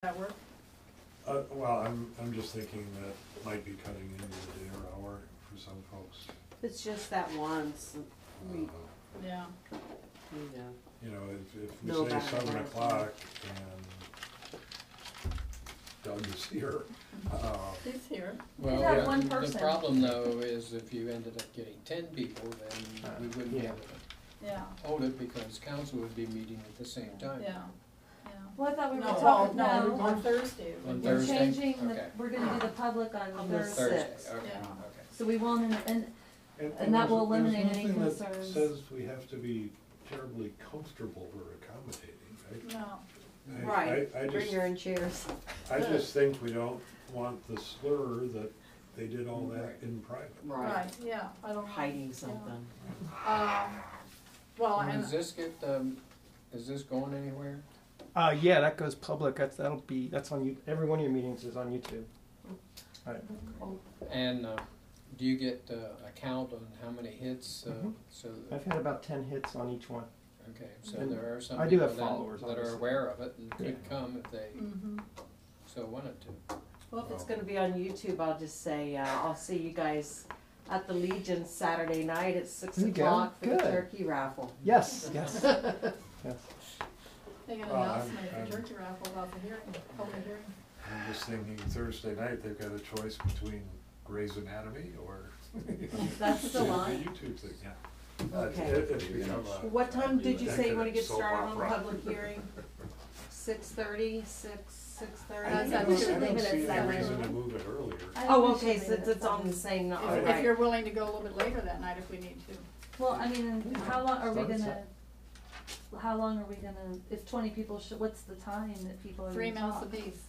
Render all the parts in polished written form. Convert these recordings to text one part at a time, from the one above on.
that work? Well, I'm just thinking that might be cutting into the dinner hour for some folks. It's just that once, we, Yeah. You know, if we No say back and 7 forth. o'clock and Doug is here, He's here. Well, could have one the person. problem though is if you ended up getting 10 people, then we wouldn't be able to Yeah, hold it because council would be meeting at the same time. yeah, yeah. Well, I thought we were No, talking, no, no, on Thursday. On we're Thursday? changing, Okay. we're gonna do the public on On the Thursday. Thursday, okay, Yeah. okay. So we won't, and and that will there's eliminate any nothing that concerns. says we have to be terribly comfortable or accommodating, right? No, right, I bring just, your own chairs. I just think we don't want the slur that they did all that in private. right, yeah, I don't know. Hiding something. Well, And and, does this get, is this going anywhere? Yeah, that goes public. That's on you. Every one of your meetings is on YouTube. Right. And do you get a count on how many hits? Mhm. So I've had about 10 hits on each one. okay, so And there are some I do people have followers, that are obviously. aware of it and Yeah. could come if they so wanted to. Well, if it's gonna be on YouTube, I'll just say, I'll see you guys at the Legion Saturday night at 6 There you go. o'clock for the Good. turkey raffle. Yes, yes, yes. they got an Well, announcement at I'm- the turkey raffle about the hearing, public hearing. I'm just thinking Thursday night, they've got a choice between Grey's Anatomy or that's still the on. YouTube thing, yeah. Okay. It's become a. What time did you That say you kind wanna of get soap started on the opera. public hearing? 6:30, 6:30? I think don't we see- should leave it at I don't see any 7. reason to move it earlier. I Oh, think we okay, should leave since it at it's on the 7. same night, If alright. you're willing to go a little bit later that night if we need to. Well, I mean, and how long are we Start at gonna, how long are we gonna, if 20 people should, what's the time that people are 3 gonna minutes talk? apiece.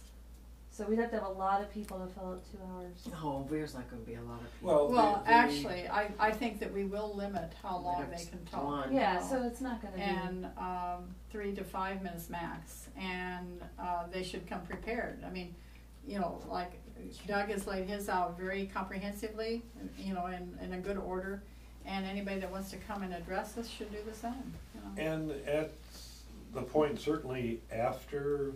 So we'd have to have a lot of people to fill out 2 hours. Oh, there's not gonna be a lot of people. Well, actually, I think that we will limit how long they can talk. One. Yeah, No. so it's not gonna be. And 3 to 5 minutes max, and they should come prepared. I mean, you know, like Doug has laid his out very comprehensively, you know, in a good order, and anybody that wants to come and address us should do the same, you know. And at the point, certainly after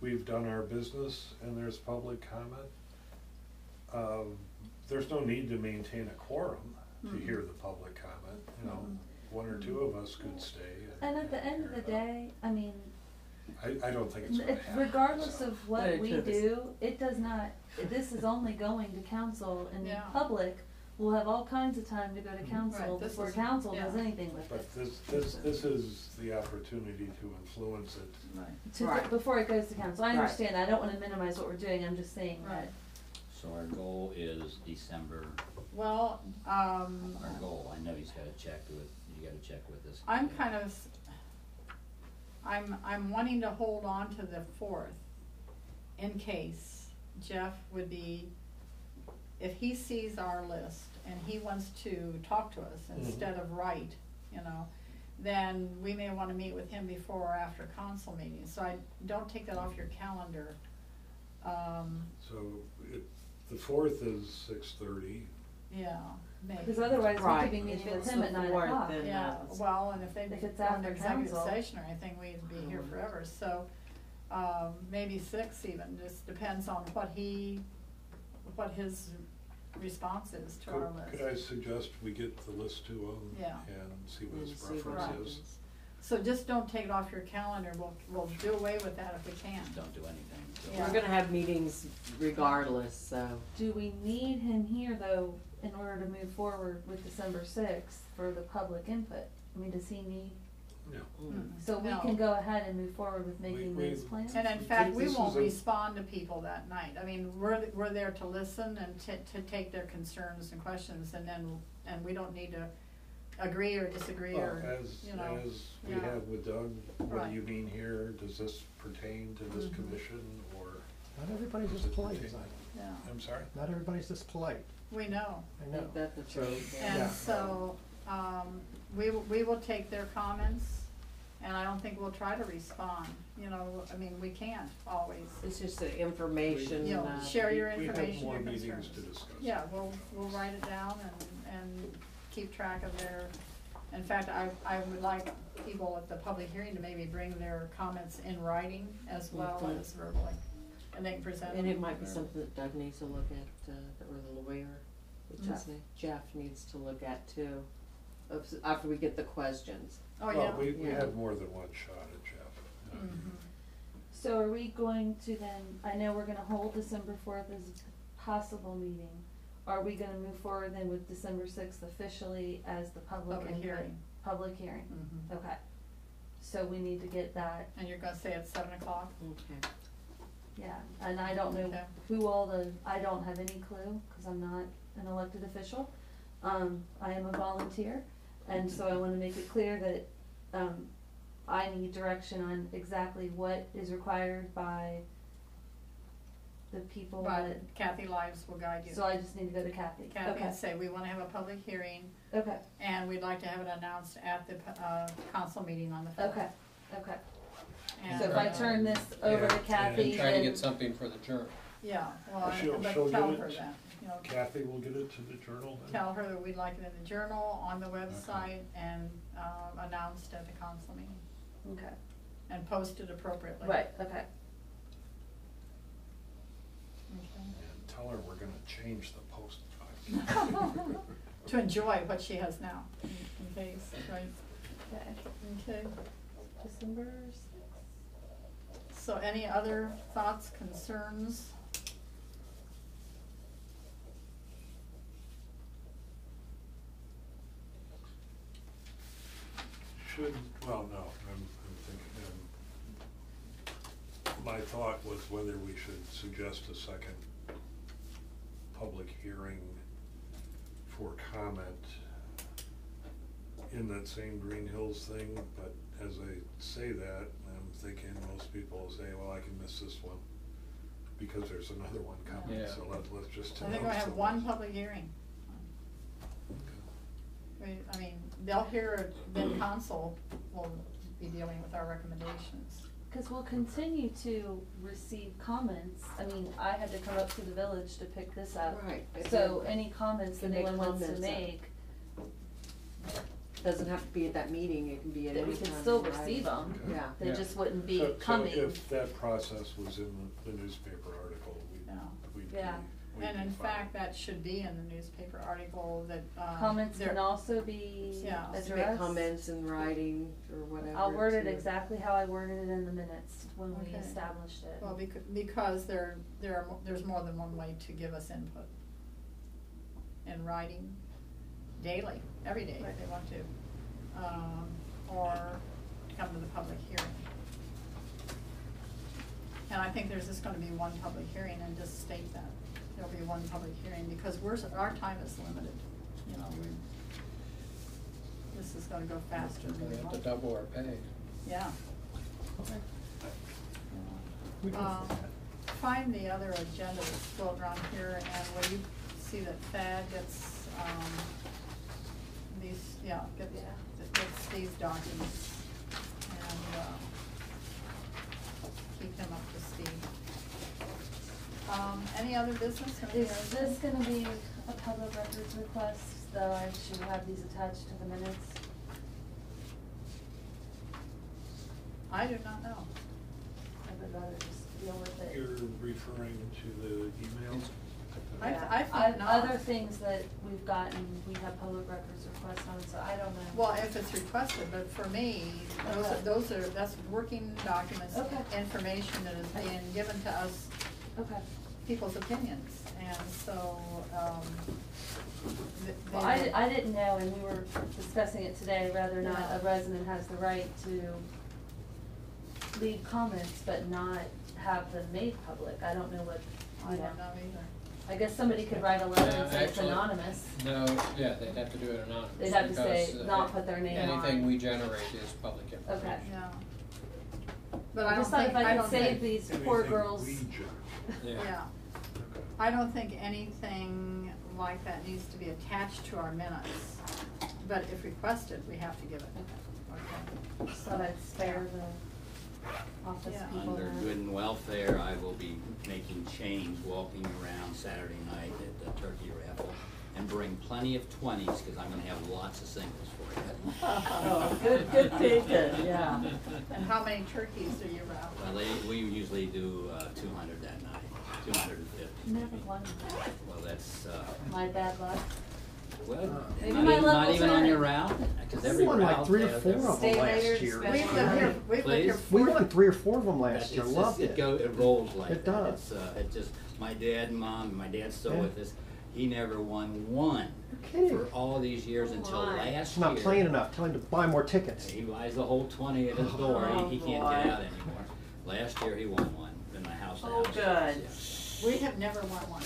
we've done our business and there's public comment, there's no need to maintain a quorum to hear the public comment, you know. 1 or 2 of us could stay. And at the end of the day, I mean, I don't think it's gonna happen. regardless so. of what Very we true. do, it does not, this is only going to council, and Yeah. public will have all kinds of time to go to council Right, this before is- council does yeah. anything with But it. this is the opportunity to influence it. Right. Right. Before it goes to council. I Right. understand, I don't wanna minimize what we're doing, I'm just saying that. Right. So our goal is December, Well, our goal, I know he's gotta check with, you gotta check with this. I'm kind of, I'm wanting to hold on to the 4th in case Jeff would be, if he sees our list and he wants to talk to us instead of write, you know, then we may wanna meet with him before or after council meetings, so I don't take that off your calendar. So the 4th is 6:30. Yeah, maybe. Because otherwise, we Right. could be If meeting with it's him the at 9 4th, o'clock. then- Yeah, well, and if they If go it's into after executive council. session or anything, we'd be here forever, so, maybe 6 even, just depends on what his response is to our list. Could I suggest we get the list to him Yeah. and see what And his see what preference Right. is? happens. So just don't take it off your calendar, we'll do away with that if we can. Don't do anything. So Yeah. We're gonna have meetings regardless, so. Do we need him here, though, in order to move forward with December 6th for the public input? I mean, does he need, No. so we No. can go ahead and move forward with making We- those plans? And in fact, we This is won't a- respond to people that night. I mean, we're there to listen and to take their concerns and questions, and we don't need to agree or disagree Well, or, as you know. we yeah. have with Doug, what Right. do you mean here? Does this pertain to this commission or, Not everybody's Does just it polite. pertain- Yeah, I'm sorry? Not everybody's just polite. we know. I know. Ain't that the So- truth? And Yeah. so, we will take their comments, and I don't think we'll try to respond, you know, I mean, we can't always. It's just the information. You know, share your We have information, more your meetings concerns. to discuss. Yeah, we'll write it down and keep track of their, in fact, I would like people at the public hearing to maybe bring their comments in writing as well as verbally. and they can present And them. it might be something that Doug needs to look at, or the lawyer, which is Jeff needs to look at too, after we get the questions. Oh, yeah. Well, we Yeah. had more than one shot at Jeff. Mhm. So are we going to then, I know we're gonna hold December 4th as a possible meeting. Are we gonna move forward then with December 6th officially as the public Public input? hearing. Public hearing, Mhm. okay. So we need to get that, And you're gonna say it's 7:00? Okay. yeah, and I don't know Okay. who I don't have any clue, cause I'm not an elected official. I am a volunteer, and so I wanna make it clear that, I need direction on exactly what is required by the people that, But Kathy Lives will guide you. so I just need to go to Kathy. Kathy Okay. and say, we wanna have a public hearing, Okay, and we'd like to have it announced at the, council meeting on the 5th. okay, okay. And, So if I turn this over to Yeah, Kathy, And try to then, get something for the journal. Yeah, well, She'll but get tell it. her that, you know, Kathy will get it to the journal then? tell her that we'd like it in the journal, on the website, and, announced at the council meeting, okay, and posted appropriately. right, okay. Okay. And tell her we're gonna change the post. To enjoy what she has now, in case, right? Okay, Okay, December 6th. so any other thoughts, concerns? Should, well, no, I'm thinking, my thought was whether we should suggest a second public hearing for comment in that same Greenhills thing, but as I say that, I'm thinking most people will say, well, I can miss this one, because there's another one coming, Yeah. so let's just. I think we'll announce have the one ones. public hearing. I mean, they'll hear it, then council will be dealing with our recommendations. Cause we'll continue to receive comments, I mean, I had to come up to the village to pick this up. Right. So any comments that Can make anyone wants to comments, make, Doesn't have to be at that meeting, it can be at that any we time. can still in writing. receive them, Yeah. they Yeah. just wouldn't be So coming. if that process was in the newspaper article, Yeah. we'd be. Yeah. we'd And be in fine. fact, that should be in the newspaper article that, Comments there- can also be Yeah. addressed. To make comments in writing or whatever. I'll word it to- exactly how I worded it in the minutes when we Okay. established it. Well, because there's more than one way to give us input. In writing, daily, every day if they want to, or come to the public hearing. And I think there's just gonna be one public hearing, and just state that, there'll be one public hearing, because our time is limited, you know, this is gonna go faster than We we have to want. double our pay. Yeah. We can Um, fix that. Find the other agenda that's floating around here, and will you see that Thad gets, gets these documents, and, keep him up to speed. Any other business? Is this gonna be a public records request, though I should have these attached to the minutes? I do not know. I would rather just deal with it. You're referring to the email? I Yeah. think not. Other things that we've gotten, we have public records requests on, so I don't know. Well, if it's requested, but for me, that's working documents, Okay. information that is being given to us, Okay. people's opinions, and so, Well, I didn't know, and we were discussing it today, whether or not Yeah. a resident has the right to leave comments but not have them made public. I don't know what, I you don't know. know either. I guess somebody could write a letter and say it's Actually, anonymous. No, yeah, they'd have to do it anonymous. They'd have to say, because, not put their name on. Anything we generate is public information. Okay. Yeah. But I I don't just thought think, if I I don't could save think, these poor Anything girls. we generate. yeah, Okay. I don't think anything like that needs to be attached to our minutes, but if requested, we have to give it. Okay. So I'd spare the office Yeah. people Under that. good and welfare, I will be making change, walking around Saturday night at the turkey raffle, and bring plenty of 20s, because I'm gonna have lots of singles for you. Oh, good thinking, yeah. And how many turkeys do you raffle? Well, we usually do 200 that night. Never won. Well, that's, My bad luck. well, Maybe not my even, luck not will even on turn. your route, cause We every won like route. 3 or 4 of them Stay last later, year. spend We've lived here, we've lived here Please? We 40 won 3 or 4 of them That- last year. it's Loved just- it. It rolls like It that. does. It just, my dad and mom, my dad's still Yeah. with us, he never won one You're kidding. for all these years Oh until my. last It's year. not playing enough. Tell him to buy more tickets. He buys the whole 20 at his door, Oh, he can't boy. get out anymore. Last year he won one in my house. Oh, good. We have never won one.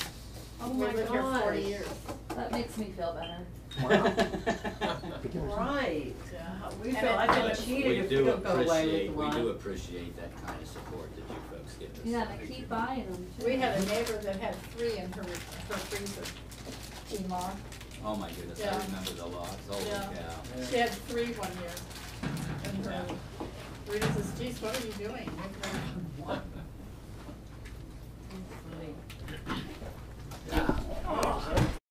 Oh We my lived here 40 gosh. years. That makes me feel better. Beginners. Right. We And feel it- like and we're it- cheated We if we do don't go away with appreciate, the we one. do appreciate that kind of support that you folks give us. Yeah, and I keep buying them too. We had a neighbor that had 3 in her freezer. Ema. Oh my goodness, I Yeah. remember the lots, holy Yeah. cow. She had 3 one year. And her, Rita says, geez, what are you doing? Make her one.